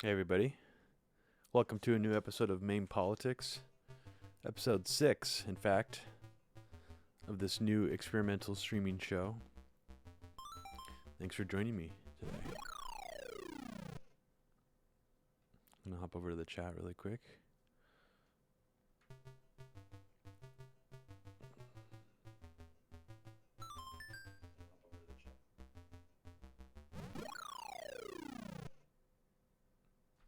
Hey everybody, welcome to a new episode of MAME Politics, episode 6, in fact, of this new experimental streaming show. Thanks for joining me today. I'm going to hop over to the chat really quick.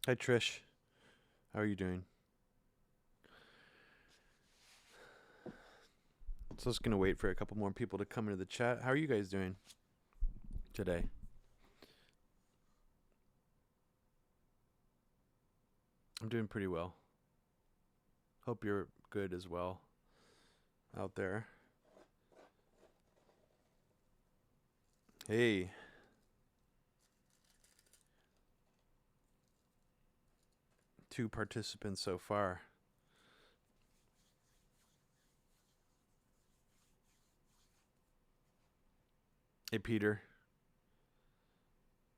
Hi Trish, how are you doing? So just going to wait for a couple more people to come into the chat. How are you guys doing today? I'm doing pretty well. Hope you're good as well out there. Hey. Two participants so far. Hey Peter,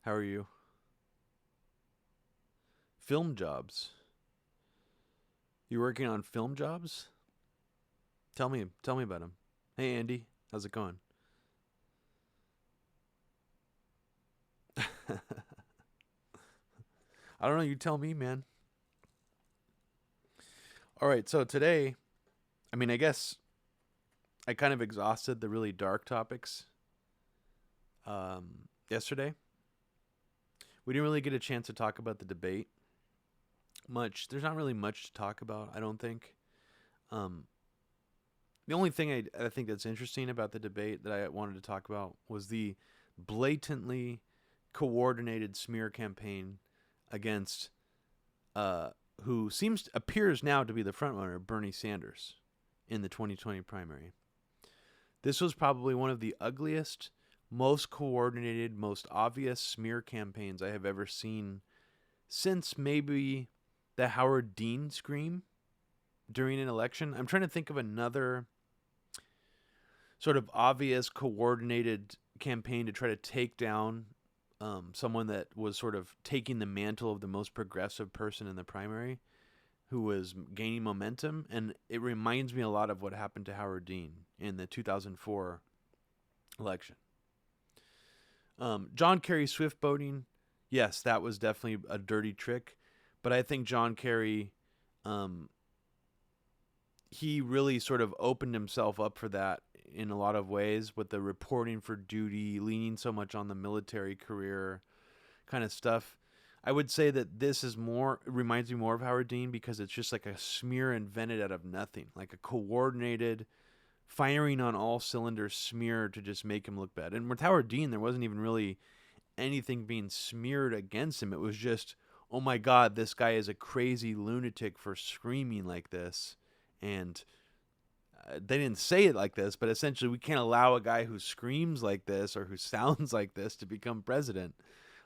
how are you? Film jobs. You working on film jobs? Tell me about them. Hey Andy, how's it going? I don't know, you tell me, man. All right, so today, I guess I kind of exhausted the really dark topics yesterday. We didn't really get a chance to talk about the debate much. There's not really much to talk about, I don't think. The only thing I think that's interesting about the debate that I wanted to talk about was the blatantly coordinated smear campaign against who appears now to be the frontrunner, Bernie Sanders, in the 2020 primary. This was probably one of the ugliest, most coordinated, most obvious smear campaigns I have ever seen since maybe the Howard Dean scream during an election. I'm trying to think of another sort of obvious, coordinated campaign to try to take down someone that was sort of taking the mantle of the most progressive person in the primary, who was gaining momentum. And it reminds me a lot of what happened to Howard Dean in the 2004 election. John Kerry swift boating, yes, that was definitely a dirty trick. But I think John Kerry, he really sort of opened himself up for that in a lot of ways, with the reporting for duty, leaning so much on the military career kind of stuff. I would say that this is reminds me more of Howard Dean, because it's just like a smear invented out of nothing, like a coordinated, firing on all cylinders smear to just make him look bad. And with Howard Dean, there wasn't even really anything being smeared against him. It was just, oh my God, this guy is a crazy lunatic for screaming like this. And they didn't say it like this, but essentially we can't allow a guy who screams like this or who sounds like this to become president.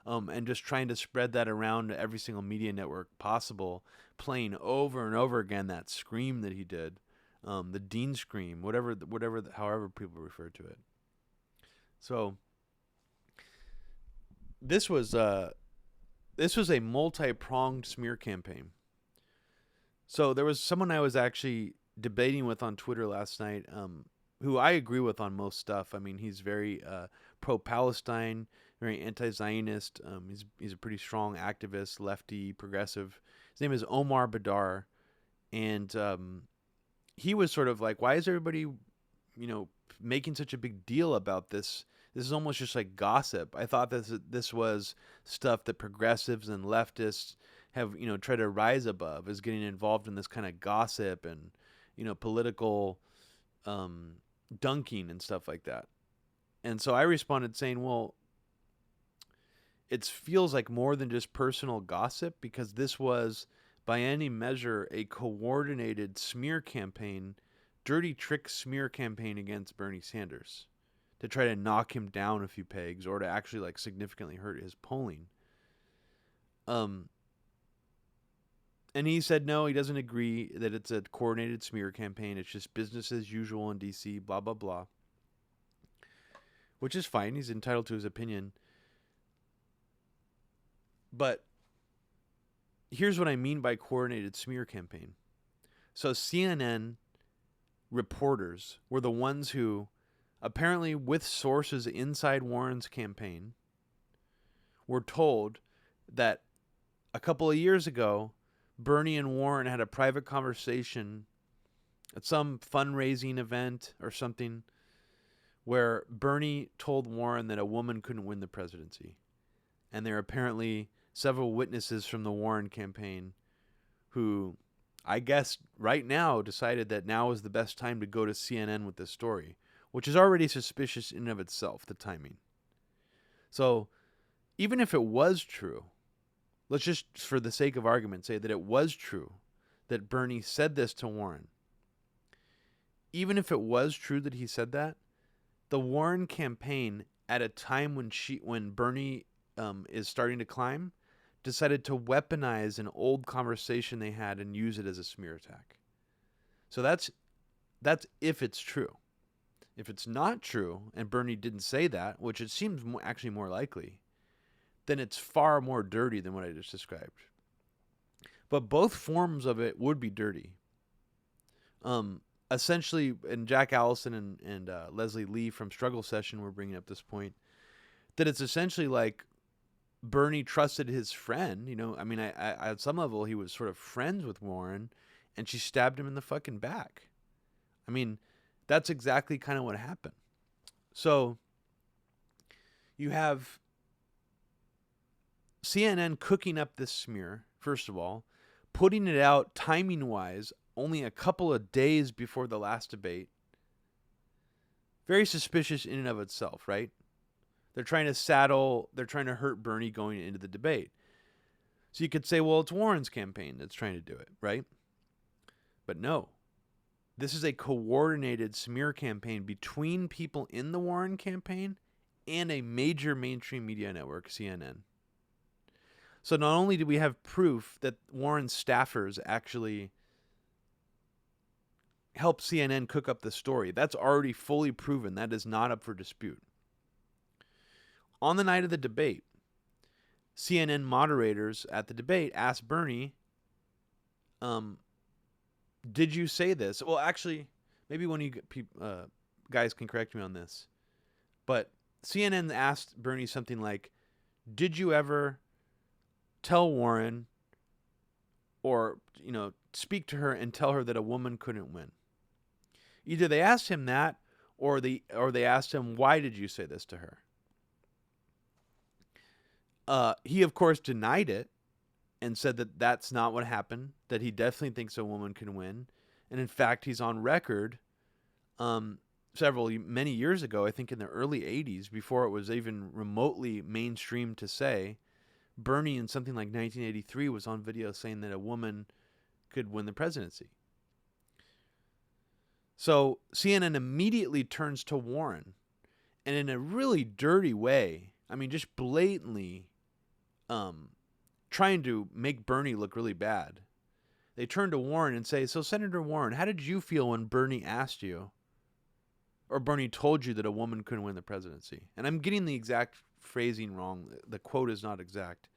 And just trying to spread that around to every single media network possible, playing over and over again that scream that he did, the Dean scream, however people refer to it. So this was a multi-pronged smear campaign. So there was someone I was actually debating with on Twitter last night, who I agree with on most stuff. I mean, he's very pro-Palestine, very anti-Zionist. He's a pretty strong activist, lefty, progressive. His name is Omar Badar, and he was sort of like, why is everybody, making such a big deal about this? This is almost just like gossip. I thought this was stuff that progressives and leftists have, tried to rise above, is getting involved in this kind of gossip and, political dunking and stuff like that. And so I responded saying, well, it feels like more than just personal gossip, because this was, by any measure, a coordinated smear campaign, dirty trick smear campaign against Bernie Sanders to try to knock him down a few pegs or to actually significantly hurt his polling. And he said no, he doesn't agree that it's a coordinated smear campaign. It's just business as usual in D.C., blah, blah, blah. Which is fine. He's entitled to his opinion. But here's what I mean by coordinated smear campaign. So CNN reporters were the ones who, apparently with sources inside Warren's campaign, were told that a couple of years ago, Bernie and Warren had a private conversation at some fundraising event or something where Bernie told Warren that a woman couldn't win the presidency. And there are apparently several witnesses from the Warren campaign who, I guess right now, decided that now is the best time to go to CNN with this story, which is already suspicious in and of itself, the timing. So even if it was true, let's just, for the sake of argument, say that it was true that Bernie said this to Warren. Even if it was true that he said that, the Warren campaign, at a time when Bernie is starting to climb, decided to weaponize an old conversation they had and use it as a smear attack. So that's if it's true. If it's not true, and Bernie didn't say that, which it seems actually more likely, then it's far more dirty than what I just described. But both forms of it would be dirty. Essentially, and Jack Allison and Leslie Lee from Struggle Session were bringing up this point, that it's essentially like Bernie trusted his friend. You know, I mean, I at some level, he was sort of friends with Warren, and she stabbed him in the fucking back. I mean, that's exactly kind of what happened. So you have CNN cooking up this smear, first of all, putting it out timing-wise only a couple of days before the last debate. Very suspicious in and of itself, right? They're trying to hurt Bernie going into the debate. So you could say, well, it's Warren's campaign that's trying to do it, right? But no. This is a coordinated smear campaign between people in the Warren campaign and a major mainstream media network, CNN. So not only do we have proof that Warren's staffers actually helped CNN cook up the story, that's already fully proven. That is not up for dispute. On the night of the debate, CNN moderators at the debate asked Bernie, did you say this? Well, actually, maybe one of you guys can correct me on this. But CNN asked Bernie something like, did you ever tell Warren or, speak to her and tell her that a woman couldn't win? Either they asked him that or they asked him, why did you say this to her? He, of course, denied it and said that that's not what happened, that he definitely thinks a woman can win. And in fact, he's on record many years ago, I think in the early 80s, before it was even remotely mainstream to say, Bernie in something like 1983 was on video saying that a woman could win the presidency. So CNN immediately turns to Warren, and in a really dirty way, I mean, just blatantly trying to make Bernie look really bad. They turn to Warren and say, so Senator Warren, how did you feel when Bernie asked you, or Bernie told you that a woman couldn't win the presidency? And I'm getting the exact phrasing wrong. The quote is not exact.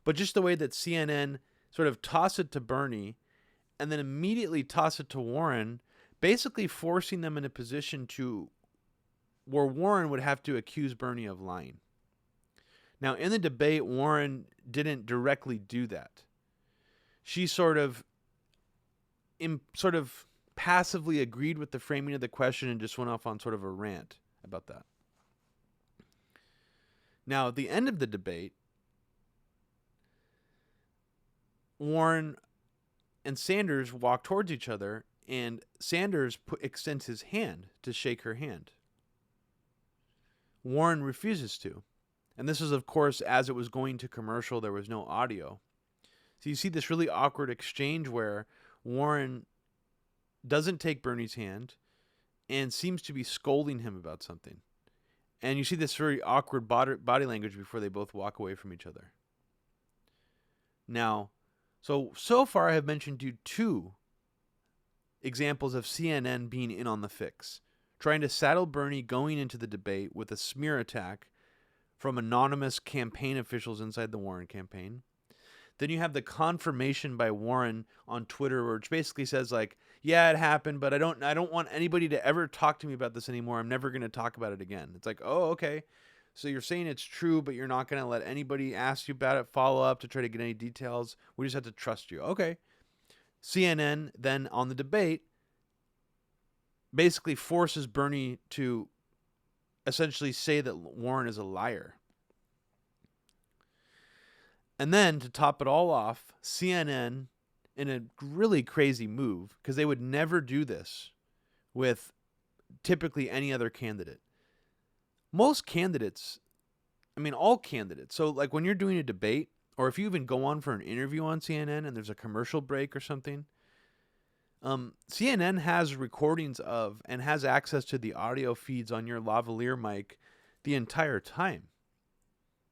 But just the way that CNN sort of toss it to Bernie and then immediately toss it to Warren, basically forcing them in a position where Warren would have to accuse Bernie of lying. Now, in the debate, Warren didn't directly do that. She sort of passively agreed with the framing of the question and just went off on sort of a rant about that. Now, at the end of the debate, Warren and Sanders walk towards each other, and Sanders extends his hand to shake her hand. Warren refuses to. And this is, of course, as it was going to commercial, there was no audio. So you see this really awkward exchange where Warren doesn't take Bernie's hand and seems to be scolding him about something. And you see this very awkward body language before they both walk away from each other. Now, so far I have mentioned you two examples of CNN being in on the fix, trying to saddle Bernie going into the debate with a smear attack from anonymous campaign officials inside the Warren campaign. Then you have the confirmation by Warren on Twitter, which basically says like, yeah, it happened, but I don't want anybody to ever talk to me about this anymore. I'm never going to talk about it again. It's like, oh, okay. So you're saying it's true, but you're not going to let anybody ask you about it, follow up to try to get any details. We just have to trust you. Okay. CNN then on the debate basically forces Bernie to essentially say that Warren is a liar. And then to top it all off, CNN, in a really crazy move, because they would never do this with typically any other candidate. Most candidates, I mean, all candidates. So, like when you're doing a debate, or if you even go on for an interview on CNN and there's a commercial break or something, CNN has recordings of and has access to the audio feeds on your lavalier mic the entire time.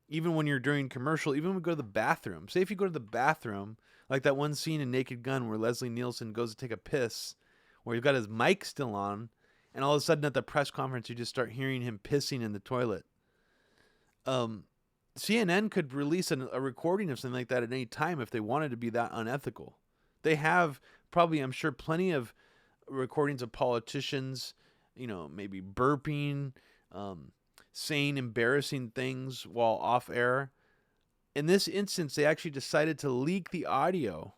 Even when you're doing commercial, even when we go to the bathroom. Say if you go to the bathroom, like that one scene in Naked Gun where Leslie Nielsen goes to take a piss, where he's got his mic still on, and all of a sudden at the press conference you just start hearing him pissing in the toilet. CNN could release a recording of something like that at any time if they wanted to be that unethical. They have probably, I'm sure, plenty of recordings of politicians, maybe burping, saying embarrassing things while off air. In this instance, they actually decided to leak the audio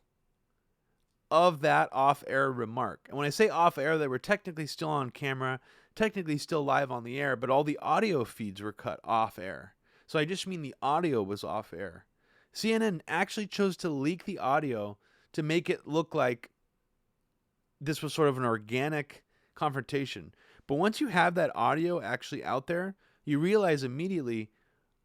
of that off-air remark. And when I say off-air, they were technically still on camera, technically still live on the air, but all the audio feeds were cut off-air. So I just mean the audio was off-air. CNN actually chose to leak the audio to make it look like this was sort of an organic confrontation. But once you have that audio actually out there, you realize immediately,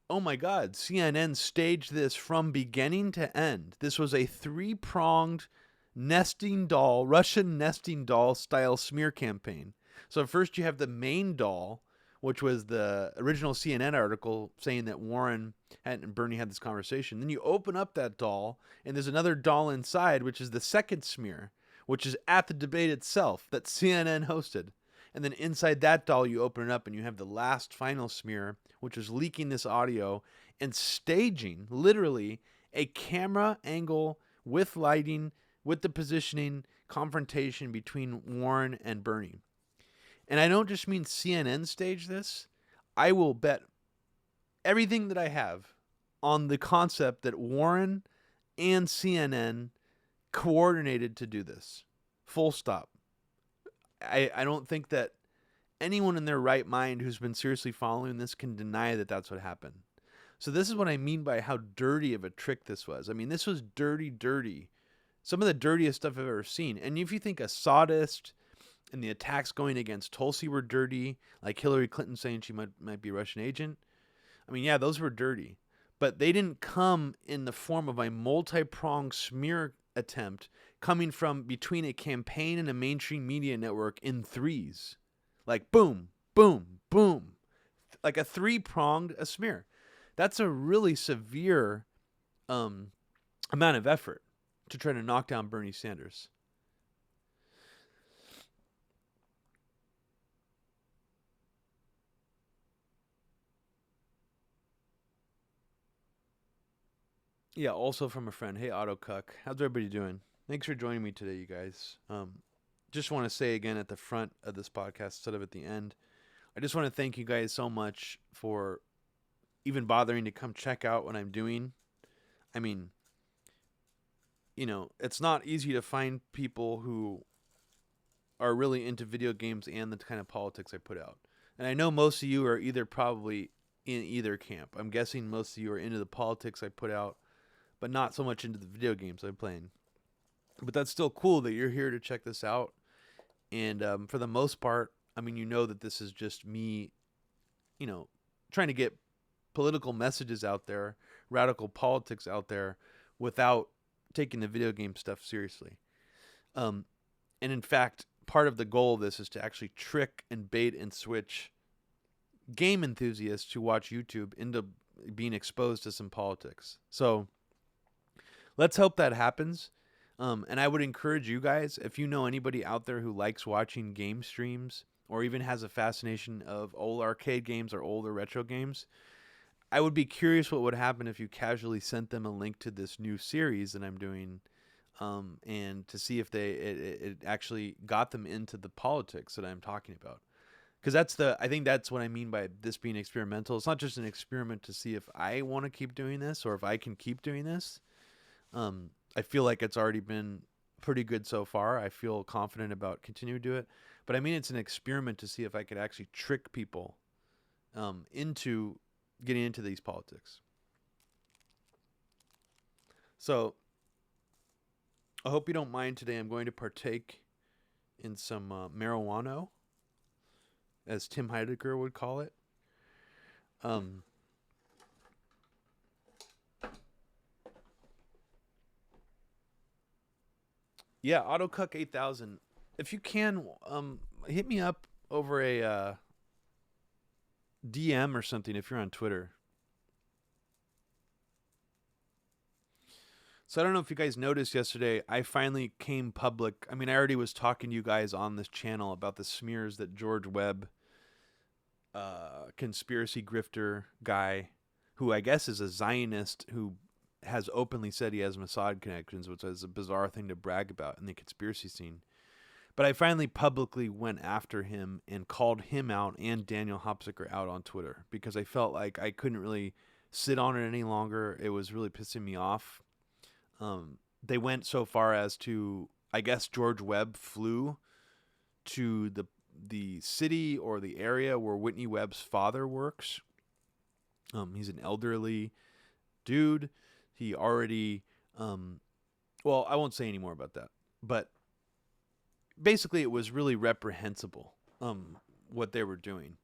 oh my God, CNN staged this from beginning to end. This was a three-pronged Russian nesting doll style smear campaign. So first you have the main doll, which was the original CNN article saying that Warren and Bernie had this conversation. Then you open up that doll, and there's another doll inside, which is the second smear, which is at the debate itself that CNN hosted. And then inside that doll, you open it up, and you have the last final smear, which is leaking this audio and staging, literally, a camera angle with lighting, with the positioning, confrontation between Warren and Bernie. And I don't just mean CNN staged this. I will bet everything that I have on the concept that Warren and CNN coordinated to do this. Full stop. I don't think that anyone in their right mind who's been seriously following this can deny that that's what happened. So this is what I mean by how dirty of a trick this was. I mean, this was dirty. Some of the dirtiest stuff I've ever seen. And if you think a sawdust and the attacks going against Tulsi were dirty, like Hillary Clinton saying she might be a Russian agent, I mean, yeah, those were dirty. But they didn't come in the form of a multi-pronged smear attempt coming from between a campaign and a mainstream media network in threes. Like boom, boom, boom. Like a three-pronged smear. That's a really severe amount of effort to try to knock down Bernie Sanders. Yeah, also from a friend. Hey, AutoCuck. How's everybody doing? Thanks for joining me today, you guys. Just want to say again at the front of this podcast instead of at the end, I just want to thank you guys so much for even bothering to come check out what I'm doing. I mean, it's not easy to find people who are really into video games and the kind of politics I put out. And I know most of you are either probably in either camp. I'm guessing most of you are into the politics I put out, but not so much into the video games I'm playing. But that's still cool that you're here to check this out. And for the most part, I mean, that this is just me, trying to get political messages out there, radical politics out there, without taking the video game stuff seriously. And in fact, part of the goal of this is to actually trick and bait and switch game enthusiasts who watch YouTube into being exposed to some politics. So let's hope that happens. And I would encourage you guys, if you know anybody out there who likes watching game streams or even has a fascination of old arcade games or older retro games, I would be curious what would happen if you casually sent them a link to this new series that I'm doing, and to see if it actually got them into the politics that I'm talking about. Because I think that's what I mean by this being experimental. It's not just an experiment to see if I want to keep doing this or if I can keep doing this. I feel like it's already been pretty good so far. I feel confident about continuing to do it. But I mean, it's an experiment to see if I could actually trick people into getting into these politics. So I hope you don't mind today. I'm going to partake in some marijuana, as Tim Heidegger would call it. Yeah, AutoCuck 8000. If you can, hit me up over a DM or something if you're on Twitter. So I don't know if you guys noticed yesterday, I finally came public. I mean, I already was talking to you guys on this channel about the smears that George Webb, conspiracy grifter guy, who I guess is a Zionist who has openly said he has Mossad connections, which is a bizarre thing to brag about in the conspiracy scene. But I finally publicly went after him and called him out and Daniel Hopsicker out on Twitter because I felt like I couldn't really sit on it any longer. It was really pissing me off. They went so far as to, I guess George Webb flew to the city or the area where Whitney Webb's father works. He's an elderly dude. He already, well, I won't say any more about that, but basically it was really reprehensible, what they were doing.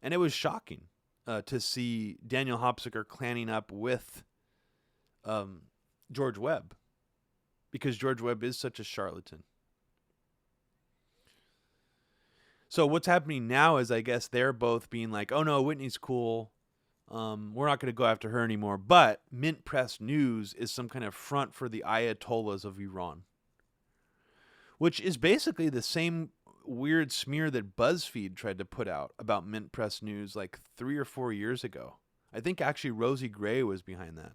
And it was shocking, to see Daniel Hopsicker clanning up with, George Webb, because George Webb is such a charlatan. So what's happening now is I guess they're both being like, oh no, Whitney's cool. We're not going to go after her anymore. But Mint Press News is some kind of front for the Ayatollahs of Iran, which is basically the same weird smear that BuzzFeed tried to put out about Mint Press News like 3 or 4 years ago. I think actually Rosie Gray was behind that.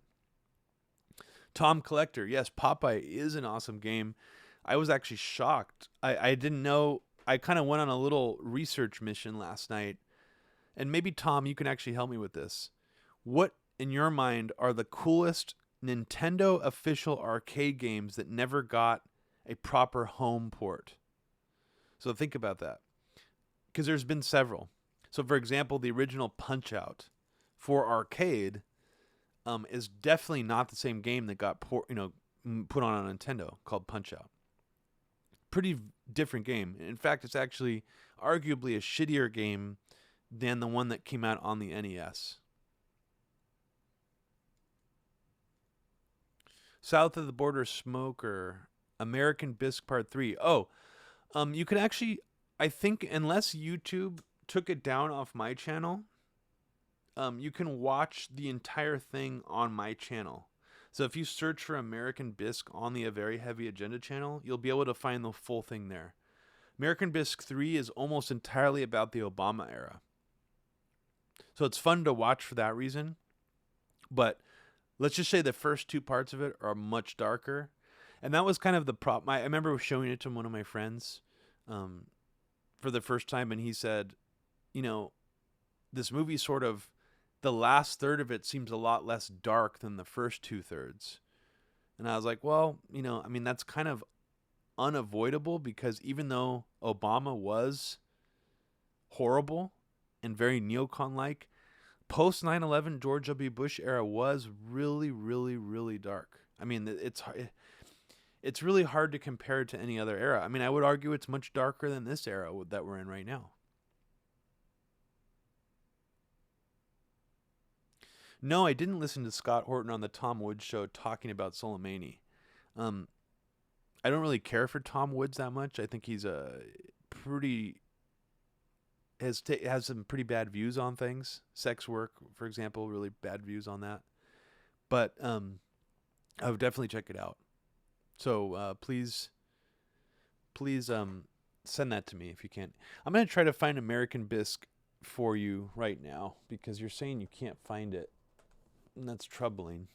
Tom Collector, yes, Popeye is an awesome game. I was actually shocked. I didn't know. I kind of went on a little research mission last night. And maybe, Tom, you can actually help me with this. What, in your mind, are the coolest Nintendo official arcade games that never got a proper home port? So think about that. Because there's been several. So, for example, the original Punch-Out for arcade is definitely not the same game that got put on a Nintendo, called Punch-Out. Pretty different game. In fact, it's actually arguably a shittier game than the one that came out on the NES. South of the Border Smoker, American Bisque Part 3. Oh, you can actually, I think, unless YouTube took it down off my channel, you can watch the entire thing on my channel. So if you search for American Bisque on the A Very Heavy Agenda channel, you'll be able to find the full thing there. American Bisque 3 is almost entirely about the Obama era. So it's fun to watch for that reason. But let's just say the first 2 parts of it are much darker. And that was kind of the problem. I remember showing it to one of my friends for the first time, and he said, this movie sort of, the last third of it seems a lot less dark than the first 2/3. And I was like, well, that's kind of unavoidable, because even though Obama was horrible and very neocon-like, post 9/11 George W. Bush era was really, really, really dark. I mean, it's really hard to compare it to any other era. I mean, I would argue it's much darker than this era that we're in right now. No, I didn't listen to Scott Horton on the Tom Woods show talking about Soleimani. I don't really care for Tom Woods that much. I think he's has some pretty bad views on things. Sex work, for example, really bad views on that. But I would definitely check it out. So please send that to me if you can. I'm going to try to find American Bisque for you right now, because you're saying you can't find it. And that's troubling.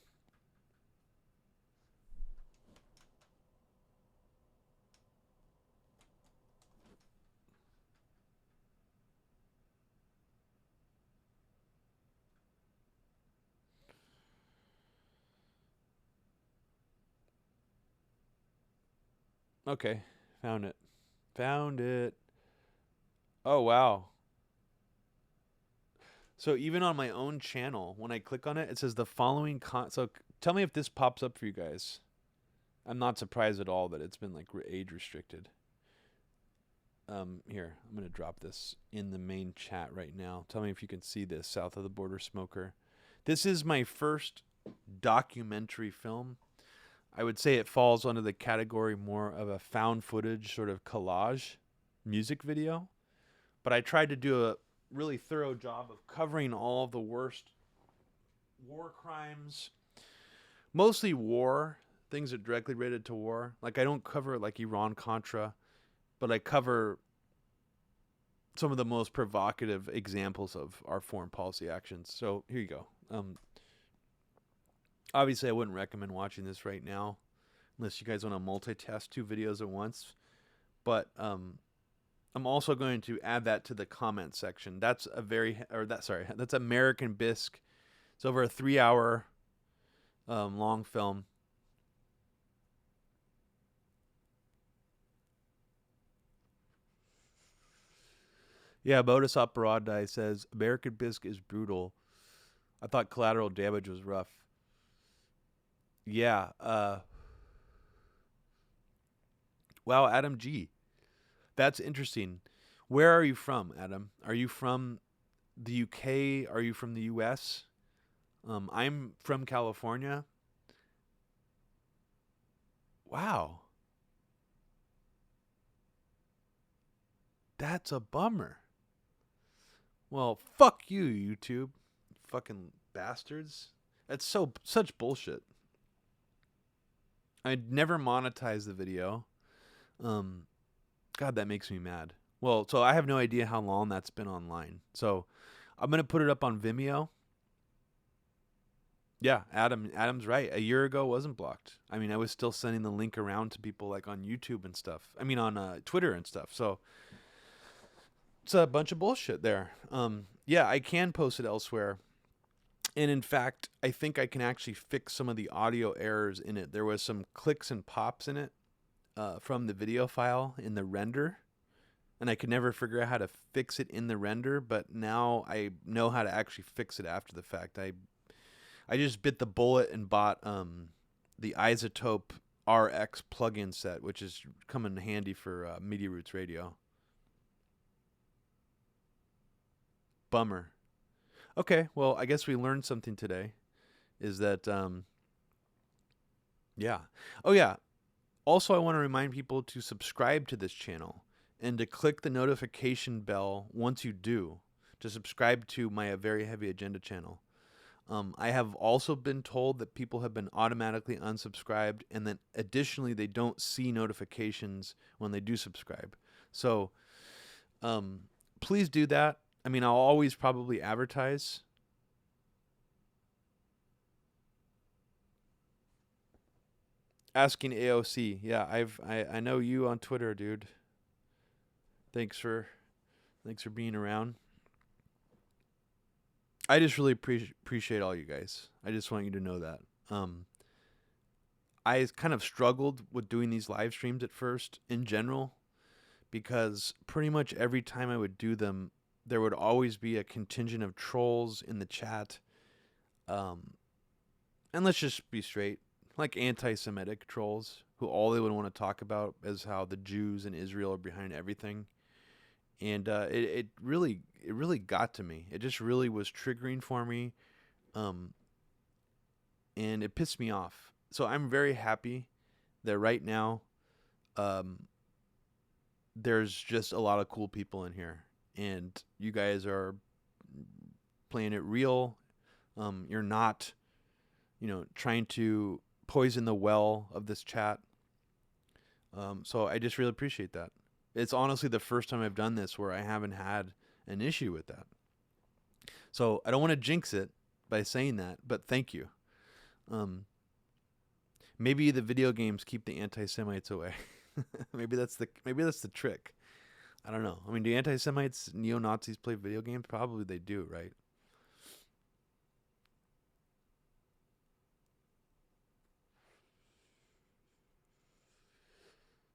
Okay, found it. Found it. Oh, wow. So even on my own channel, when I click on it, it says the following so tell me if this pops up for you guys. I'm not surprised at all that it's been like age restricted. Here, I'm going to drop this in the main chat right now. Tell me if you can see this, South of the Border Smoker. This is my first documentary film. I would say it falls under the category more of a found footage sort of collage music video. But I tried to do a really thorough job of covering all of the worst war crimes, mostly war, things that are directly related to war. Like I don't cover like Iran-Contra, but I cover some of the most provocative examples of our foreign policy actions. So here you go. Obviously, I wouldn't recommend watching this right now unless you guys want to multitask 2 videos at once. But I'm also going to add that to the comment section. That's that's American Bisque. It's over a 3-hour long film. Yeah, Modus Operandi says American Bisque is brutal. I thought Collateral Damage was rough. Yeah. Wow, Adam G. That's interesting. Where are you from, Adam? Are you from the UK? Are you from the US? I'm from California. Wow. That's a bummer. Well, fuck you, YouTube. Fucking bastards. That's such bullshit. I'd never monetize the video. God, that makes me mad. Well, so I have no idea how long that's been online. So I'm gonna put it up on Vimeo. Yeah, Adam's right. A year ago wasn't blocked. I mean, I was still sending the link around to people like on YouTube and stuff. I mean, on Twitter and stuff. So it's a bunch of bullshit there. Yeah, I can post it elsewhere. And in fact, I think I can actually fix some of the audio errors in it. There was some clicks and pops in it from the video file in the render. And I could never figure out how to fix it in the render. But now I know how to actually fix it after the fact. I just bit the bullet and bought the Isotope RX plugin set, which is coming handy for Media Roots Radio. Bummer. Okay, well, I guess we learned something today. Is that, yeah. Oh, yeah. Also, I want to remind people to subscribe to this channel and to click the notification bell once you do to subscribe to my Very Heavy Agenda channel. I have also been told that people have been automatically unsubscribed, and then additionally, they don't see notifications when they do subscribe. So, please do that. I mean, I'll always probably advertise. Asking AOC. Yeah, I know you on Twitter, dude. Thanks for being around. I just really appreciate all you guys. I just want you to know that. I kind of struggled with doing these live streams at first in general because pretty much every time I would do them, there would always be a contingent of trolls in the chat. And let's just be straight, like anti-Semitic trolls who all they would want to talk about is how the Jews in Israel are behind everything. And it really got to me. It just really was triggering for me. And it pissed me off. So I'm very happy that right now there's just a lot of cool people in here. And you guys are playing it real. You're not, trying to poison the well of this chat. So I just really appreciate that. It's honestly the first time I've done this where I haven't had an issue with that. So I don't want to jinx it, by saying that, but thank you. Maybe the video games keep the anti-Semites away. maybe that's the trick. I don't know. I mean, do anti-Semites, neo-Nazis play video games? Probably they do, right?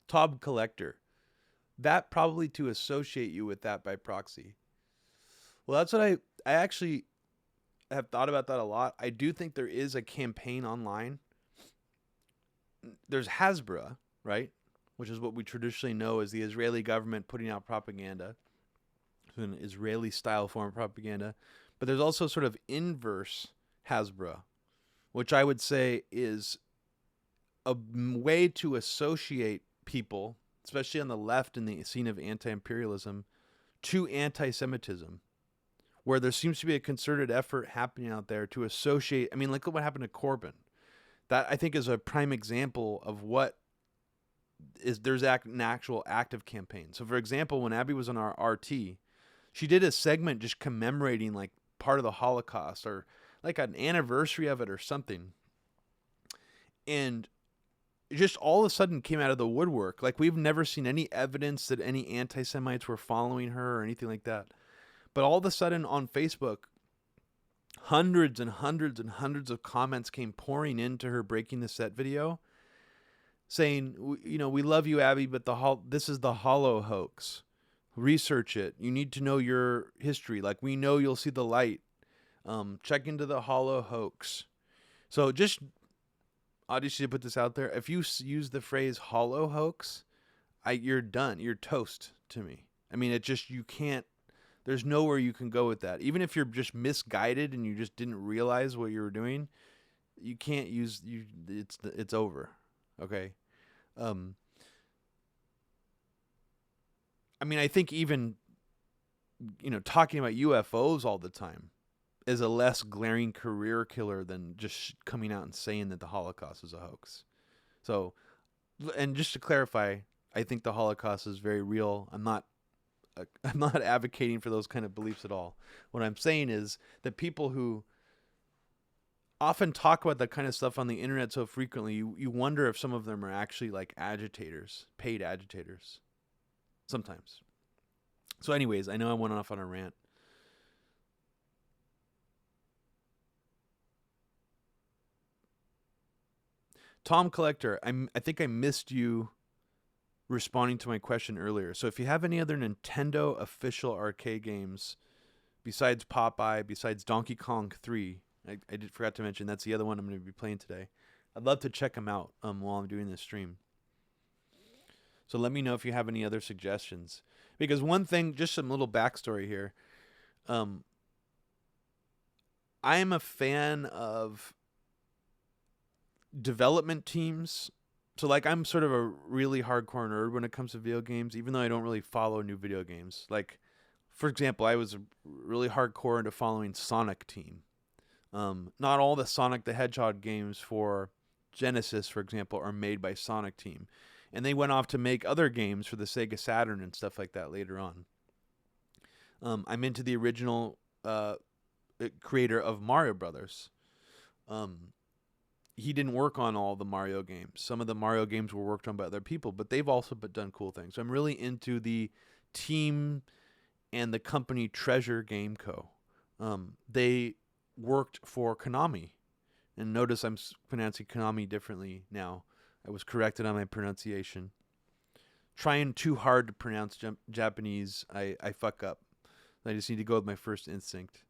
Tob Collector. That probably to associate you with that by proxy. Well, that's what I actually have thought about that a lot. I do think there is a campaign online. There's Hasbro, right? Which is what we traditionally know as the Israeli government putting out propaganda, an Israeli style form of propaganda. But there's also sort of inverse Hasbro, which I would say is a way to associate people, especially on the left in the scene of anti-imperialism, to anti-Semitism, where there seems to be a concerted effort happening out there to associate. I mean, look at what happened to Corbyn. That, I think, is a prime example of what is there's an actual active campaign. So, for example, when Abby was on our RT, she did a segment just commemorating like part of the Holocaust or like an anniversary of it or something. And it just all of a sudden came out of the woodwork. Like, we've never seen any evidence that any anti-Semites were following her or anything like that. But all of a sudden on Facebook, hundreds and hundreds and hundreds of comments came pouring into her breaking the set video saying, you know, we love you, Abby, but this is the hollow hoax. Research it. You need to know your history. Like, we know you'll see the light. Check into the hollow hoax. So just, obviously, to put this out there, if you use the phrase hollow hoax, you're done. You're toast to me. I mean, you can't, there's nowhere you can go with that. Even if you're just misguided and you just didn't realize what you were doing, you can't use, it's over. Okay. I mean, I think even, talking about UFOs all the time is a less glaring career killer than just coming out and saying that the Holocaust is a hoax. So, and just to clarify, I think the Holocaust is very real. I'm not advocating for those kind of beliefs at all. What I'm saying is that people who often talk about that kind of stuff on the internet so frequently, you wonder if some of them are actually like agitators, paid agitators, sometimes. So anyways, I know I went off on a rant. Tom Collector, I think I missed you responding to my question earlier. So if you have any other Nintendo official arcade games besides Popeye, besides Donkey Kong 3, I forgot to mention that's the other one I'm going to be playing today. I'd love to check them out while I'm doing this stream. So let me know if you have any other suggestions. Because one thing, just some little backstory here. I am a fan of development teams. So like, I'm sort of a really hardcore nerd when it comes to video games, even though I don't really follow new video games. Like, for example, I was really hardcore into following Sonic Team. Not all the Sonic the Hedgehog games for Genesis, for example, are made by Sonic Team. And they went off to make other games for the Sega Saturn and stuff like that later on. I'm into the original creator of Mario Brothers. He didn't work on all the Mario games. Some of the Mario games were worked on by other people, but they've also done cool things. So I'm really into the team and the company Treasure Game Co. They worked for Konami. And notice I'm pronouncing Konami differently now. I was corrected on my pronunciation. Trying too hard to pronounce Japanese, I fuck up. I just need to go with my first instinct.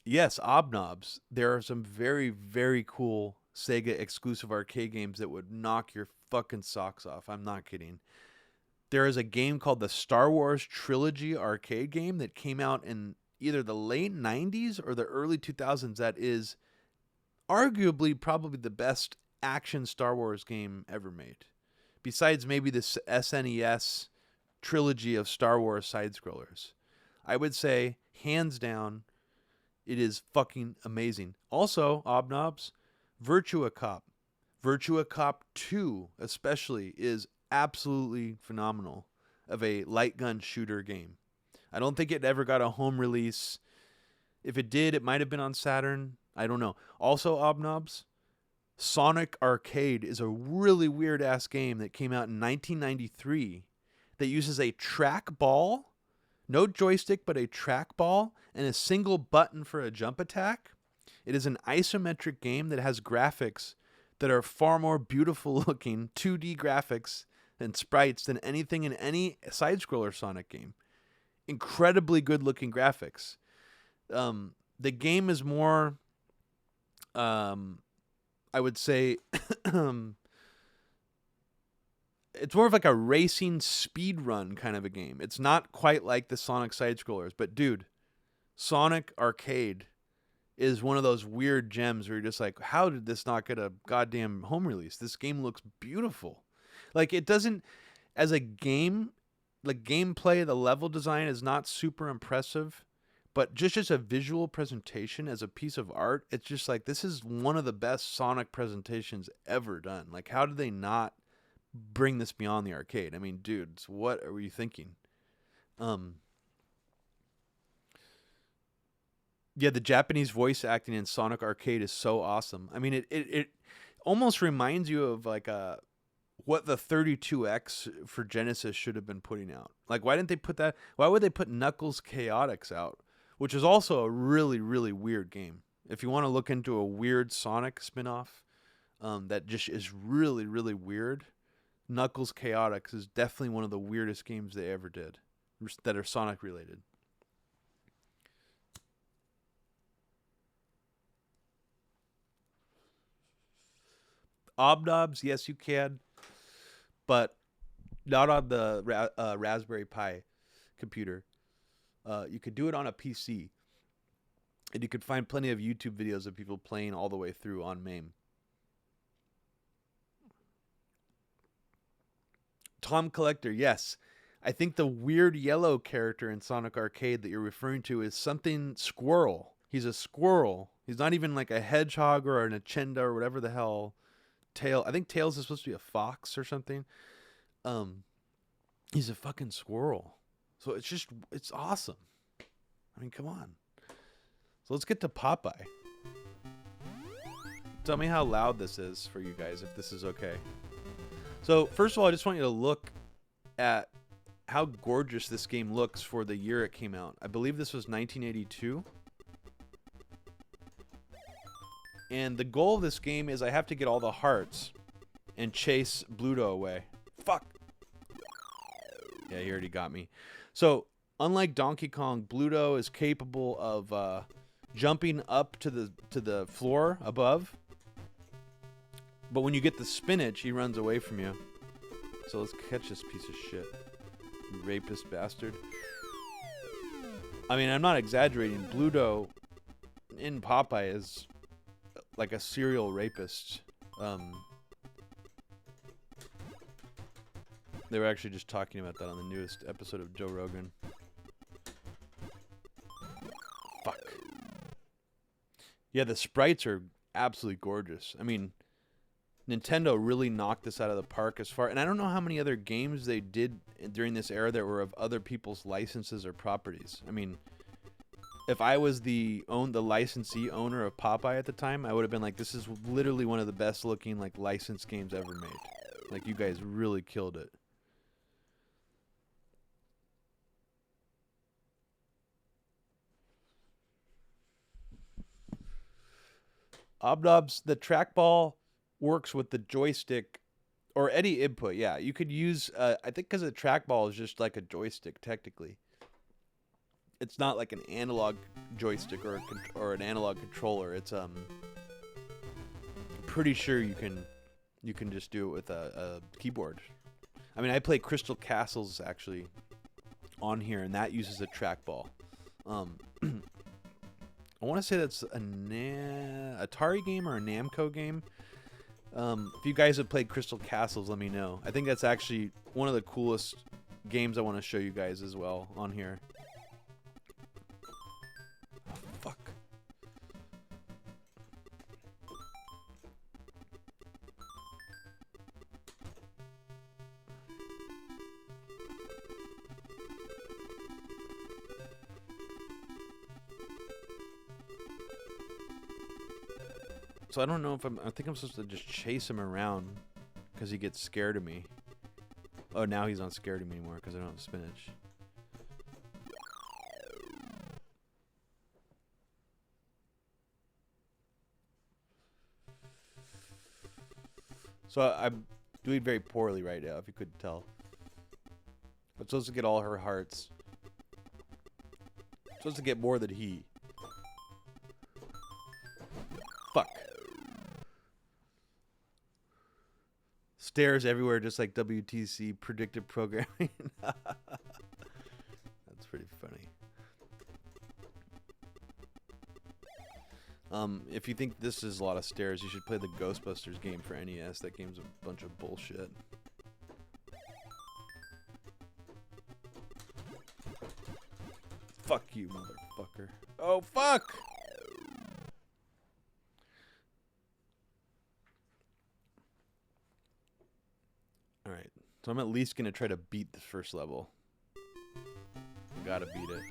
Yes, Obnobs. There are some very, very cool Sega exclusive arcade games that would knock your fucking socks off. I'm not kidding. There is a game called the Star Wars Trilogy arcade game that came out in either the late 90s or the early 2000s that is arguably probably the best action Star Wars game ever made. Besides maybe the SNES trilogy of Star Wars side-scrollers. I would say, hands down, it is fucking amazing. Also, Obnobs, Virtua Cop. Virtua Cop 2 especially is absolutely phenomenal of a light gun shooter game. I don't think it ever got a home release. If it did, it might have been on Saturn. I don't know. Also, Obnobs, Sonic Arcade is a really weird-ass game that came out in 1993 that uses a trackball, no joystick, but a trackball, and a single button for a jump attack. It is an isometric game that has graphics that are far more beautiful looking 2D graphics and sprites than anything in any side-scroller Sonic game. Incredibly good looking graphics. The game is more, I would say, it's more of like a racing speed run kind of a game. It's not quite like the Sonic side-scrollers, but dude, Sonic Arcade is one of those weird gems where you're just like, how did this not get a goddamn home release? This game looks beautiful. Like, it doesn't, as a game, the gameplay, the level design is not super impressive, but just as a visual presentation, as a piece of art, it's just like, this is one of the best Sonic presentations ever done. Like, how did they not bring this beyond the arcade? I mean, dudes, what are you thinking? Yeah, the Japanese voice acting in Sonic Arcade is so awesome. I mean, it almost reminds you of like what the 32X for Genesis should have been putting out. Like, why didn't they put that? Why would they put Knuckles Chaotix out, which is also a really, really weird game. If you want to look into a weird Sonic spinoff that just is really, really weird, Knuckles Chaotix is definitely one of the weirdest games they ever did that are Sonic related. Obnobs, yes, you can, but not on the Raspberry Pi computer. You could do it on a PC, and you could find plenty of YouTube videos of people playing all the way through on MAME. Tom Collector, yes. I think the weird yellow character in Sonic Arcade that you're referring to is something squirrel. He's a squirrel. He's not even like a hedgehog or an echidna or whatever the hell. I think Tails is supposed to be a fox or something. He's a fucking squirrel. So it's awesome. I mean, come on. So let's get to Popeye. Tell me how loud this is for you guys, if this is okay. So first of all, I just want you to look at how gorgeous this game looks for the year it came out. I believe this was 1982. And the goal of this game is I have to get all the hearts and chase Bluto away. Fuck. Yeah, he already got me. So, unlike Donkey Kong, Bluto is capable of jumping up to the floor above. But when you get the spinach, he runs away from you. So let's catch this piece of shit. You rapist bastard. I mean, I'm not exaggerating. Bluto in Popeye is like a serial rapist. They were actually just talking about that on the newest episode of Joe Rogan. Fuck. Yeah, the sprites are absolutely gorgeous. I mean, Nintendo really knocked this out of the park as far, and I don't know how many other games they did during this era that were of other people's licenses or properties. I mean, if I was the licensee owner of Popeye at the time, I would have been like, this is literally one of the best looking like licensed games ever made. Like, you guys really killed it. Obnobs, the trackball works with the joystick or any input. Yeah, you could use, I think because the trackball is just like a joystick technically. It's not like an analog joystick or an analog controller. It's pretty sure you can just do it with a keyboard. I mean, I play Crystal Castles actually on here, and that uses a trackball. I want to say that's a Atari game or a Namco game. If you guys have played Crystal Castles, let me know. I think that's actually one of the coolest games I want to show you guys as well on here. Oh, fuck. So I don't know if I think I'm supposed to just chase him around because he gets scared of me. Oh, now he's not scared of me anymore because I don't have spinach. So I'm doing very poorly right now, if you couldn't tell. I'm supposed to get all her hearts. I'm supposed to get more than he. Fuck. Stairs everywhere, just like WTC predictive programming. That's pretty funny. If you think this is a lot of stairs, you should play the Ghostbusters game for NES. That game's a bunch of bullshit. Fuck you, motherfucker. Oh, fuck! Alright, so I'm at least gonna try to beat the first level. I gotta beat it.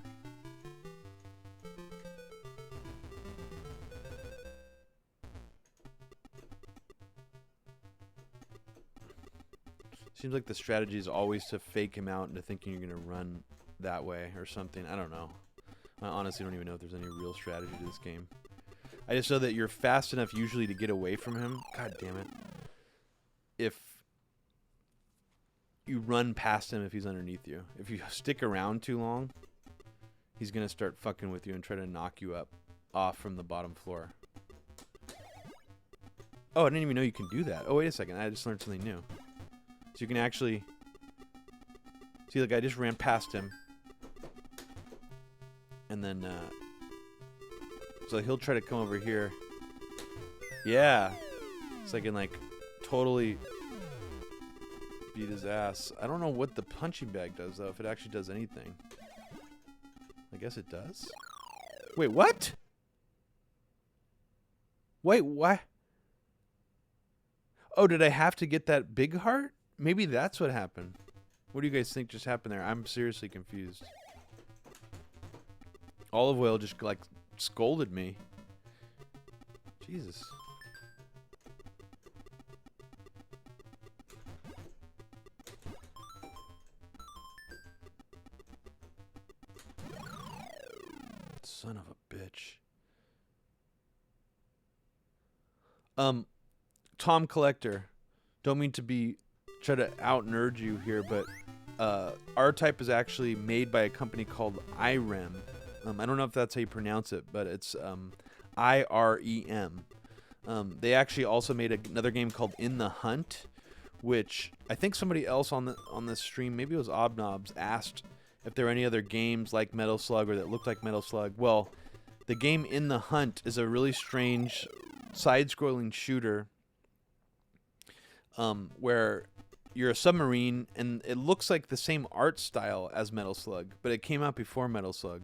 Seems like the strategy is always to fake him out into thinking you're gonna run that way or something. I don't know. I honestly don't even know if there's any real strategy to this game. I just know that you're fast enough usually to get away from him. God damn it. If you run past him if he's underneath you. If you stick around too long, he's gonna start fucking with you and try to knock you up off from the bottom floor. Oh, I didn't even know you can do that. Oh, wait a second. I just learned something new. So you can actually... See, like, I just ran past him. And then, so he'll try to come over here. Yeah. So I can, like, totally beat his ass. I don't know what the punching bag does, though, if it actually does anything. I guess it does. Wait, what? Wait, what? Oh, did I have to get that big heart? Maybe that's what happened. What do you guys think just happened there? I'm seriously confused. Olive Oil just, like, scolded me. Jesus. Son of a bitch. Tom Collector. Don't mean to be... try to out-nerd you here, but R-Type is actually made by a company called IREM. I don't know if that's how you pronounce it, but it's IREM. They actually also made another game called In the Hunt, which I think somebody else on this stream, maybe it was Obnobs, asked if there were any other games like Metal Slug or that looked like Metal Slug. Well, the game In the Hunt is a really strange side-scrolling shooter where you're a submarine, and it looks like the same art style as Metal Slug, but it came out before Metal Slug.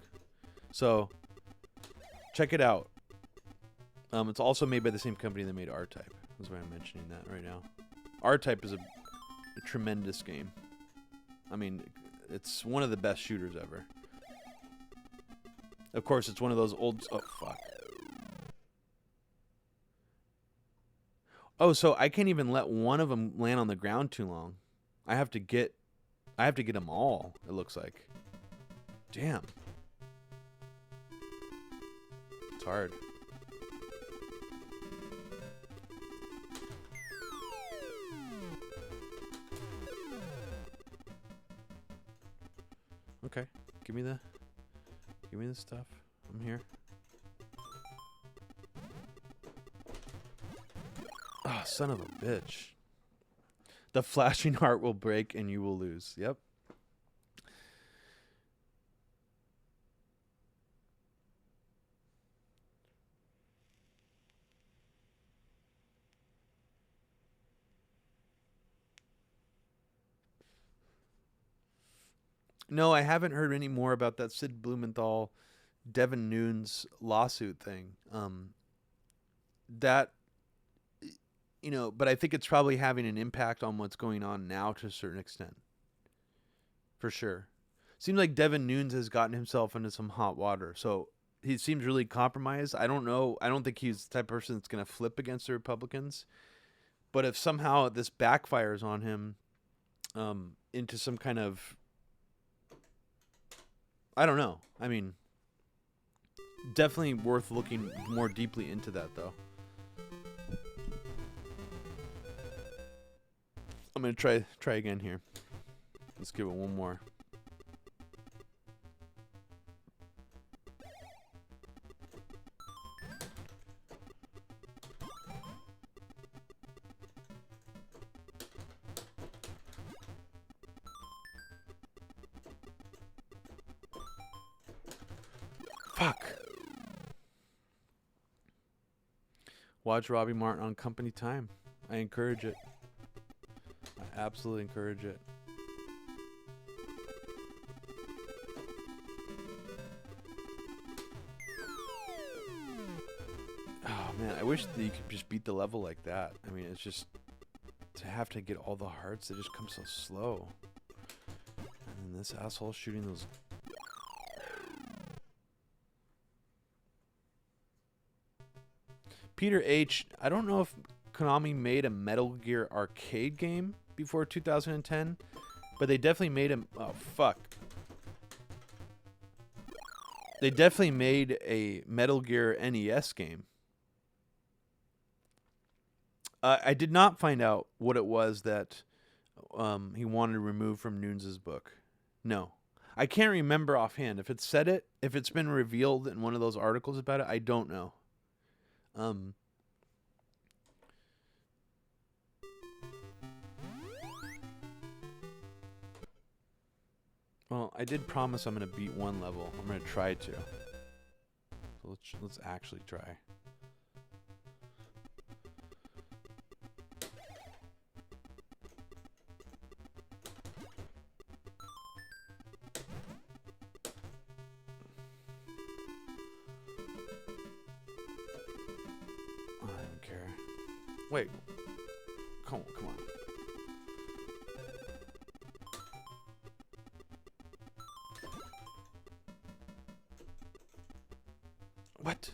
So, check it out. It's also made by the same company that made R-Type. That's why I'm mentioning that right now. R-Type is a tremendous game. I mean, it's one of the best shooters ever. Of course, it's one of those old... Oh, fuck. Oh, so I can't even let one of them land on the ground too long. I have to get them all, it looks like. Damn. It's hard. Okay. Give me the stuff. I'm here. Oh, son of a bitch. The flashing heart will break and you will lose. Yep. No, I haven't heard any more about that Sid Blumenthal, Devin Nunes lawsuit thing. That, you know, but I think it's probably having an impact on what's going on now to a certain extent. For sure. Seems like Devin Nunes has gotten himself into some hot water. So he seems really compromised. I don't know. I don't think he's the type of person that's going to flip against the Republicans. But if somehow this backfires on him into some kind of, I don't know. I mean, definitely worth looking more deeply into that, though. I'm going to try again here. Let's give it one more. Fuck. Watch Robbie Martin on company time. I encourage it. I absolutely encourage it. Oh man, I wish that you could just beat the level like that. I mean, it's just to have to get all the hearts, they just come so slow. And then this asshole shooting those. Peter H., I don't know if Konami made a Metal Gear arcade game before 2010, but they definitely made a... Oh, fuck. They definitely made a Metal Gear NES game. I did not find out what it was that he wanted to remove from Nunes' book. No. I can't remember offhand. If it said it, if it's been revealed in one of those articles about it, I don't know. Well, I did promise I'm going to beat one level. I'm going to try to. So let's actually try. Wait. Come on. What?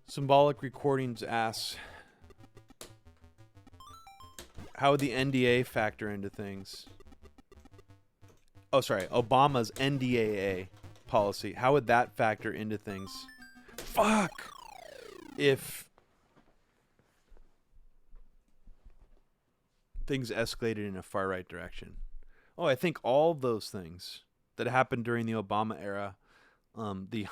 Symbolic Recordings asks, how would the NDA factor into things? Oh, sorry. Obama's NDAA policy. How would that factor into things? Fuck! If things escalated in a far-right direction. Oh, I think all those things that happened during the Obama era, the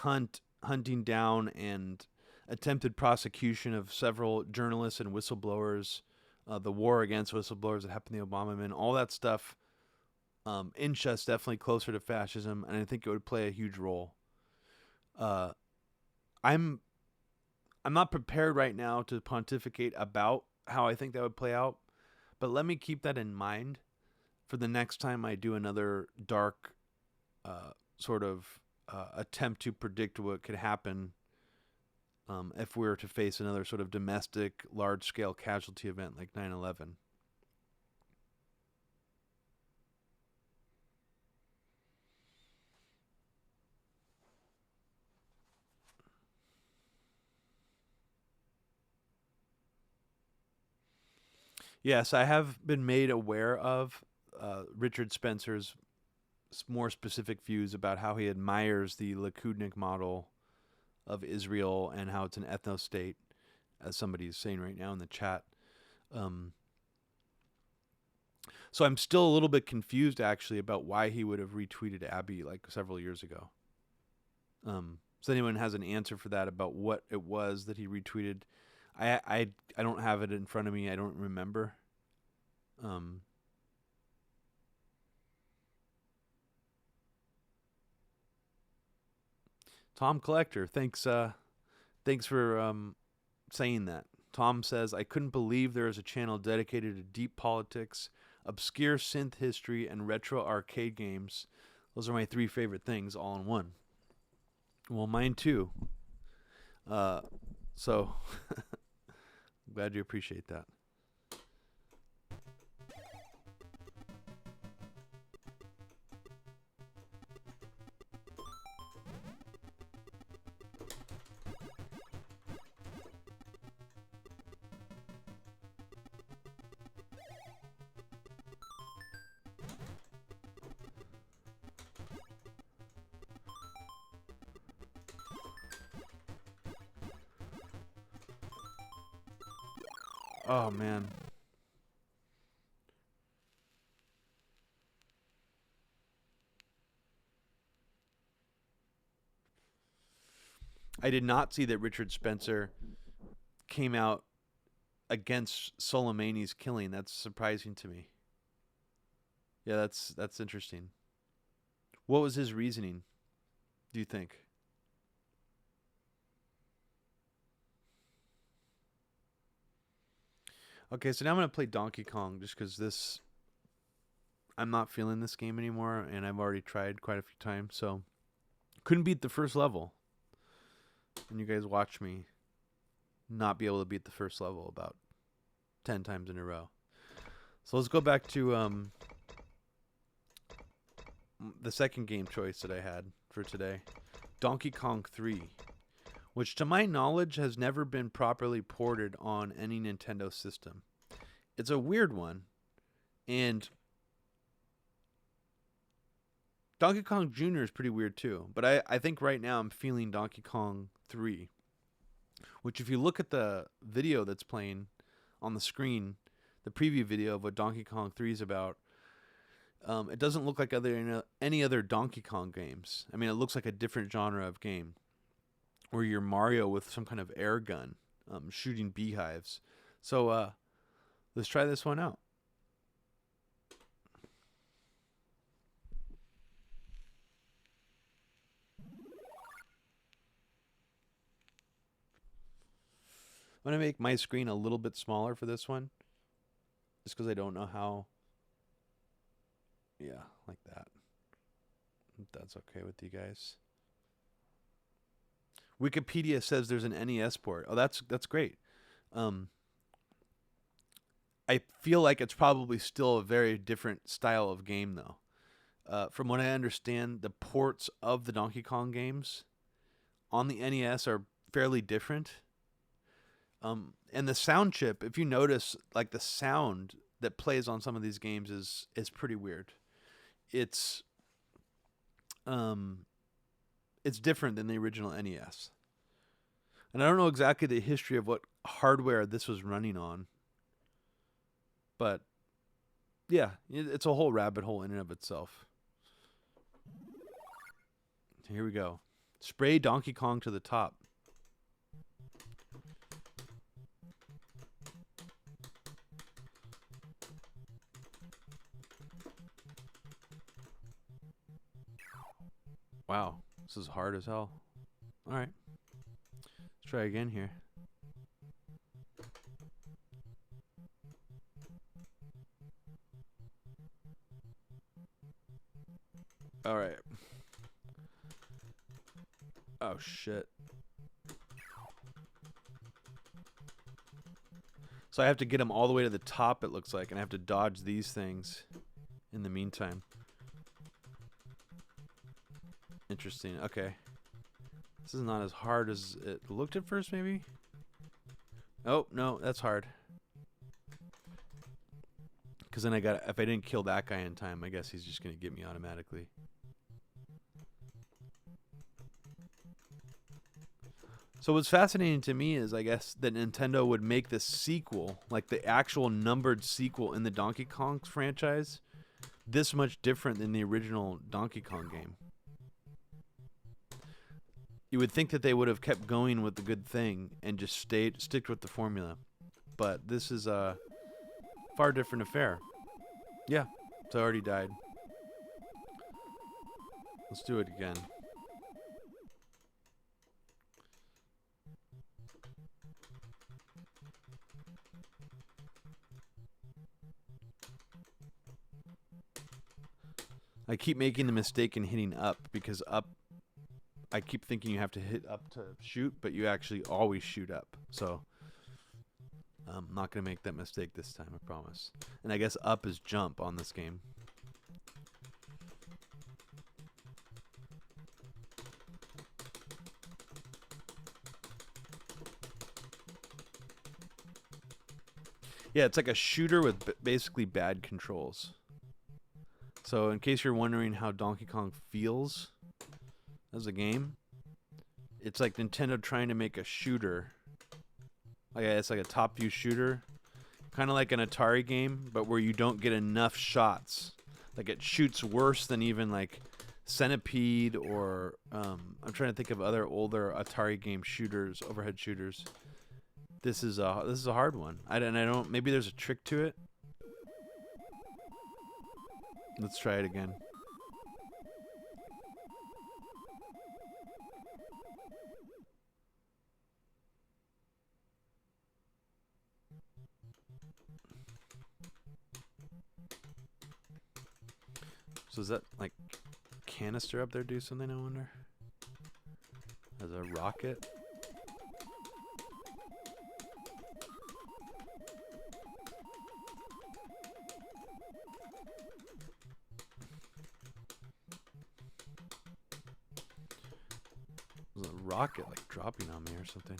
hunting down and attempted prosecution of several journalists and whistleblowers, the war against whistleblowers that happened in the Obama admin, all that stuff inch us definitely closer to fascism, and I think it would play a huge role. I'm not prepared right now to pontificate about how I think that would play out, but let me keep that in mind for the next time I do another dark sort of attempt to predict what could happen if we were to face another sort of domestic, large-scale casualty event like 9/11. Yes, I have been made aware of Richard Spencer's more specific views about how he admires the Likudnik model of Israel and how it's an ethno-state, as somebody is saying right now in the chat. So I'm still a little bit confused, actually, about why he would have retweeted Abby like several years ago. So anyone has an answer for that about what it was that he retweeted? I don't have it in front of me. I don't remember. Tom Collector, thanks for saying that. Tom says, I couldn't believe there is a channel dedicated to deep politics, obscure synth history, and retro arcade games Those are my 3 favorite things all in one. Well, mine too. So I'm glad you appreciate that. Oh man. I did not see that Richard Spencer came out against Soleimani's killing. That's surprising to me. Yeah, that's interesting. What was his reasoning, do you think? Okay, so now I'm going to play Donkey Kong just cuz this I'm not feeling this game anymore and I've already tried quite a few times, so couldn't beat the first level. And you guys watch me not be able to beat the first level about 10 times in a row. So let's go back to the second game choice that I had for today. Donkey Kong 3, which to my knowledge has never been properly ported on any Nintendo system. It's a weird one, and Donkey Kong Jr. is pretty weird too, but I think right now I'm feeling Donkey Kong 3, which if you look at the video that's playing on the screen, the preview video of what Donkey Kong 3 is about, it doesn't look like any other Donkey Kong games. I mean, it looks like a different genre of game, where you're Mario with some kind of air gun, shooting beehives. So let's try this one out. I'm going to make my screen a little bit smaller for this one, just because I don't know how. Yeah, like that. If that's okay with you guys. Wikipedia says there's an NES port. Oh, that's great. I feel like it's probably still a very different style of game, though. From what I understand, the ports of the Donkey Kong games on the NES are fairly different. And the sound chip, if you notice, like the sound that plays on some of these games is pretty weird. It's different than the original NES. And I don't know exactly the history of what hardware this was running on. But yeah, it's a whole rabbit hole in and of itself. Here we go. Spray Donkey Kong to the top. Wow, this is hard as hell. All right, let's try again here. All right. Oh shit. So I have to get them all the way to the top, it looks like, and I have to dodge these things in the meantime. Interesting. Okay. This is not as hard as it looked at first, maybe? Oh, no, that's hard. Because then if I didn't kill that guy in time, I guess he's just going to get me automatically. So what's fascinating to me is, I guess, that Nintendo would make the sequel, like the actual numbered sequel in the Donkey Kong franchise, this much different than the original Donkey Kong game. You would think that they would have kept going with the good thing and just stick with the formula. But this is a far different affair. Yeah, it's already died. Let's do it again. I keep making the mistake in hitting up because up, I keep thinking you have to hit up to shoot, but you actually always shoot up. So I'm not going to make that mistake this time, I promise. And I guess up is jump on this game. Yeah, it's like a shooter with basically bad controls. So in case you're wondering how Donkey Kong feels as a game, it's like Nintendo trying to make a shooter. Like it's like a top view shooter, kind of like an Atari game, but where you don't get enough shots. Like it shoots worse than even like Centipede or I'm trying to think of other older Atari game shooters, overhead shooters. This is a hard one. I don't. Maybe there's a trick to it. Let's try it again. So is that like canister up there do something, I wonder? As a rocket? There's a rocket like dropping on me or something.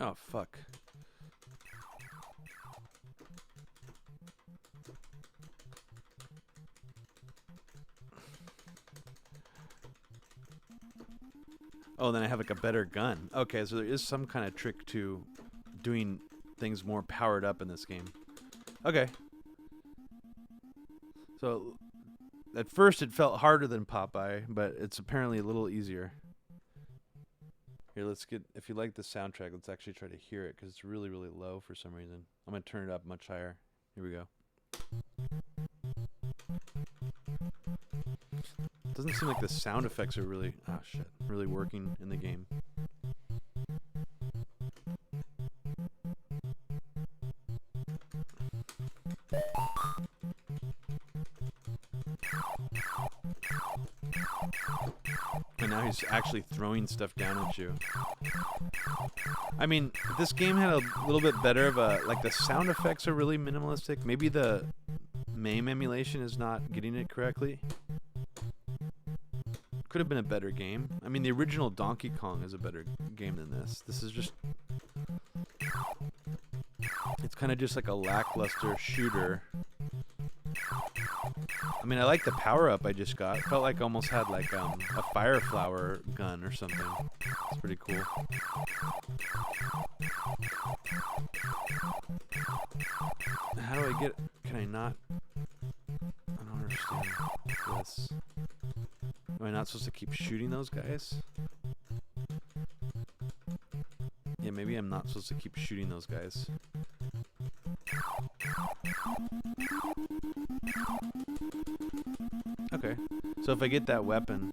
Oh, fuck. Oh, then I have like a better gun. Okay, so there is some kind of trick to doing things more powered up in this game. Okay. So at first it felt harder than Popeye, but it's apparently a little easier. Here, let's get, if you like the soundtrack, let's actually try to hear it because it's really, really low for some reason. I'm going to turn it up much higher. Here we go. Doesn't seem like the sound effects are really, really working in the game. And now he's actually throwing stuff down at you. I mean, if this game had a little bit better of a, like the sound effects are really minimalistic. Maybe the MAME emulation is not getting it correctly. Could have been a better game. I mean, the original Donkey Kong is a better game than this. This is just, it's kind of just like a lackluster shooter. I mean, I like the power-up I just got. It felt like I almost had like a fire flower gun or something. It's pretty cool. How do I get... Can I not... I don't understand this. Am I not supposed to keep shooting those guys? Yeah, maybe I'm not supposed to keep shooting those guys. Okay, so if I get that weapon...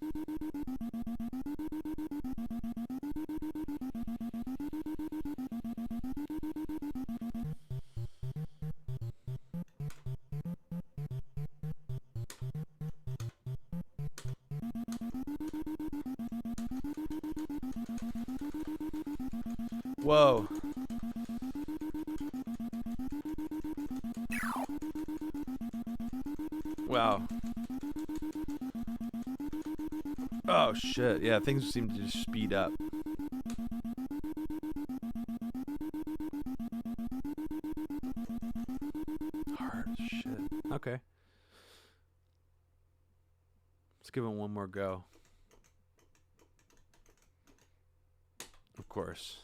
Whoa. Wow. Oh shit, yeah, things seem to just speed up. Hard as shit. Okay. Let's give it one more go. Of course.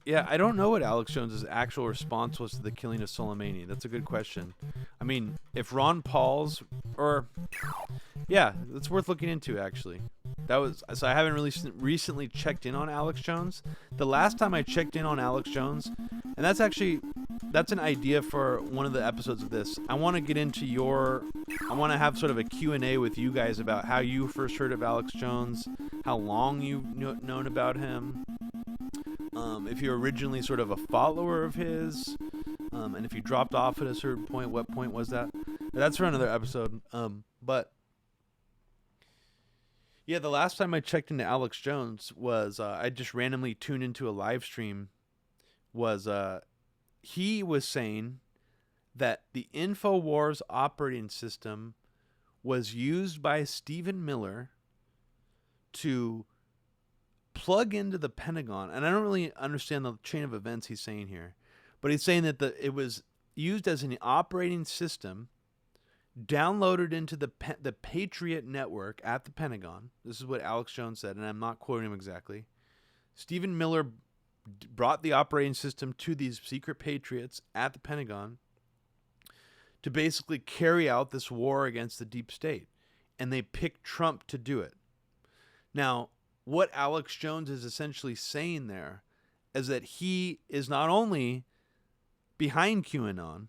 Yeah, I don't know what Alex Jones's actual response was to the killing of Soleimani. That's a good question. I mean, if Ron Paul's, or Yeah, it's worth looking into, actually. That was so. I haven't really recently checked in on Alex Jones. The last time I checked in on Alex Jones, and that's an idea for one of the episodes of this. I want to get into I want to have sort of a Q&A with you guys about how you first heard of Alex Jones, how long you've known about him, if you're originally sort of a follower of his, and if you dropped off at a certain point, what point was that? That's for another episode. But yeah, the last time I checked into Alex Jones was I just randomly tuned into a live stream. He was saying that the InfoWars operating system was used by Stephen Miller to plug into the Pentagon. And I don't really understand the chain of events he's saying here, but he's saying that it was used as an operating system, downloaded into the Patriot network at the Pentagon. This is what Alex Jones said, and I'm not quoting him exactly. Stephen Miller brought the operating system to these secret Patriots at the Pentagon to basically carry out this war against the deep state. And they picked Trump to do it. Now, what Alex Jones is essentially saying there is that he is not only behind QAnon,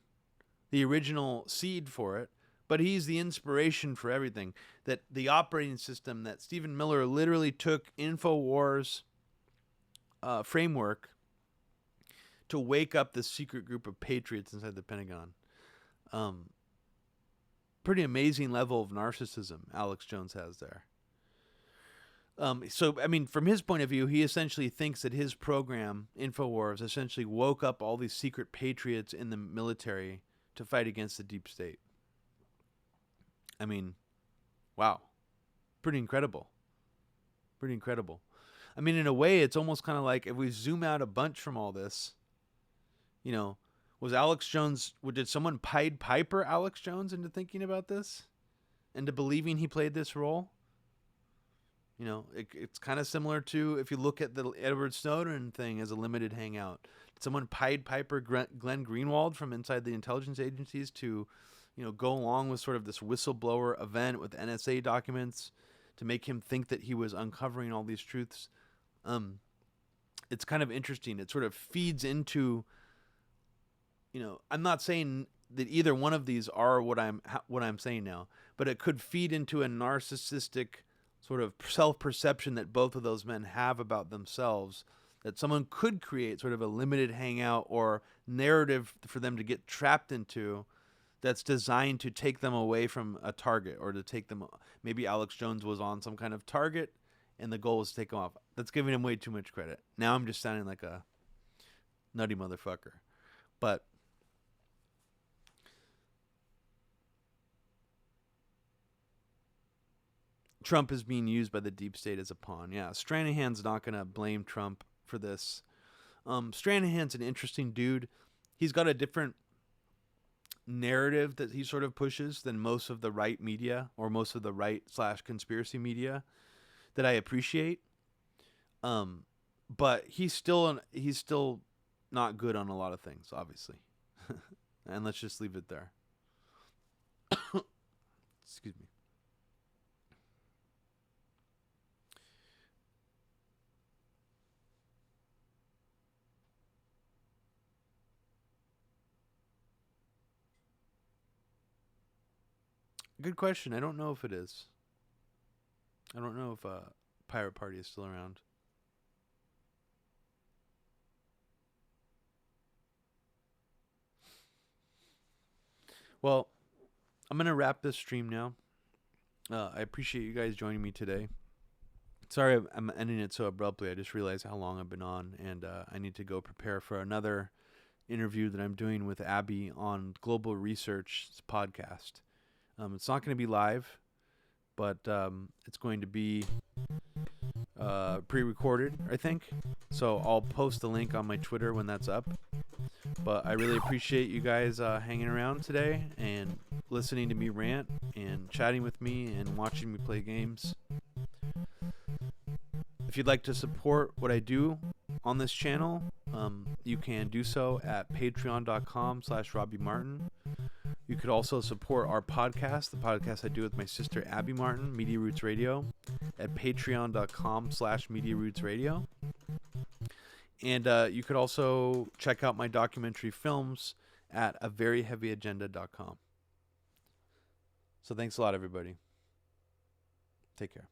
the original seed for it, but he's the inspiration for everything. That the operating system that Stephen Miller literally took InfoWars framework to wake up this secret group of patriots inside the Pentagon. Pretty amazing level of narcissism Alex Jones has there. So, I mean, from his point of view, he essentially thinks that his program, InfoWars, essentially woke up all these secret patriots in the military to fight against the deep state. I mean, wow. Pretty incredible. Pretty incredible. I mean, in a way, it's almost kind of like if we zoom out a bunch from all this, was Alex Jones, did someone Pied Piper Alex Jones into thinking about this? Into believing he played this role? It's kind of similar to if you look at the Edward Snowden thing as a limited hangout. Did someone Pied Piper Glenn Greenwald from inside the intelligence agencies to, go along with sort of this whistleblower event with NSA documents to make him think that he was uncovering all these truths? It's kind of interesting. It sort of feeds into, I'm not saying that either one of these are what I'm saying now, but it could feed into a narcissistic sort of self-perception that both of those men have about themselves, that someone could create sort of a limited hangout or narrative for them to get trapped into that's designed to take them away from a target, or to take them, maybe Alex Jones was on some kind of target and the goal was to take him off. That's giving him way too much credit. Now I'm just sounding like a nutty motherfucker. But Trump is being used by the deep state as a pawn. Yeah, Stranahan's not going to blame Trump for this. Stranahan's an interesting dude. He's got a different narrative that he sort of pushes than most of the right media, or most of the right/conspiracy media that I appreciate. But he's still not good on a lot of things, obviously. And let's just leave it there. Excuse me. Good question. I don't know if it is. I don't know if Pirate Party is still around. Well, I'm going to wrap this stream now. I appreciate you guys joining me today. Sorry I'm ending it so abruptly. I just realized how long I've been on, and I need to go prepare for another interview that I'm doing with Abby on Global Research's podcast. It's not going to be live, but it's going to be pre-recorded, I think. So I'll post the link on my Twitter when that's up. But I really appreciate you guys hanging around today and listening to me rant and chatting with me and watching me play games. If you'd like to support what I do on this channel, you can do so at patreon.com/Robbie Martin. You could also support our podcast, the podcast I do with my sister Abby Martin, Media Roots Radio, at patreon.com/Media Roots Radio. And you could also check out my documentary films at averyheavyagenda.com. So thanks a lot, everybody. Take care.